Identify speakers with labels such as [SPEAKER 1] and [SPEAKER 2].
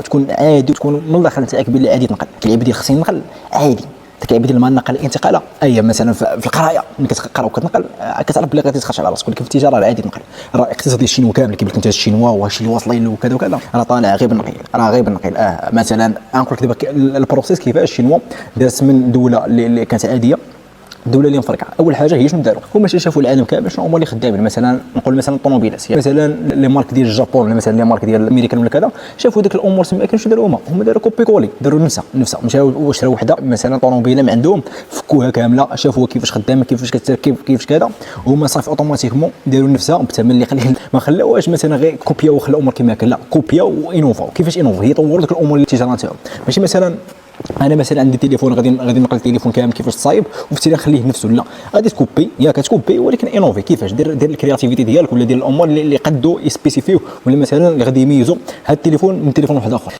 [SPEAKER 1] تكون عادي وتكون من الداخل نتاعك بلي عادي تنقل. اللعيبه ديال خصني نقل عادي، اللعيبه ديال ما نقل الانتقال اي مثلا في القرايه ملي كتقرا وكتنقل كتعرف بلي غادي تخرج على راسك، ولكن في التجاره راه عادي تنقل. راه الاقتصاد ديال الشينوا كامل كيف قلت انت الشينوا وهادشي اللي واصلين له وكذا وكذا راه طالع غير بالنقل، راه غير بالنقل. مثلا نقول لك دابا البروسيس كيفاش الشينوا دازت من دوله اللي كانت عاديه الدوله اللي مفرقعه. اول حاجه هي شنو داروا؟ هما شافوا العالم كامل شنو هما اللي خدامين. مثلا نقول مثلا الطوموبيلات، مثلا لي مارك ديال الجابون، مثلا لي مارك ديال الامريكان ولا كذا، شافوا ديك الامور تما كانوا داروا هما داروا كوبي كولي، داروا نفسها مشاو وشراو وحده مثلا طوموبيله من عندهم، فكوها كامله شافوها كيفاش خدامه كيفاش كتركب كيفاش كذا، هما صافي اوتوماتيكمون داروا نفسها بثمن اللي قليل. ما خلاوهاش مثلا غير كوبيا وخلاو الامور كما كان، لا كوبياو وانوفاو. كيفاش انوفا؟ هي طوروا ديك الامور اللي التجاره تاعهم. ماشي مثلا انا مثلا عندي تليفون غادي نقل التليفون كامل كيفاش تصايب وفي التالي نخليه نفسه، لا غادي تكوبي يا كتكوبي ولكن انوفي. كيفاش دير الكرياتيفيتي ديالك ولا ديال الامور اللي قدوا يسبيسيفيو ولا مثلا اللي غادي يميزوا هذا التليفون من تليفون واحد اخر.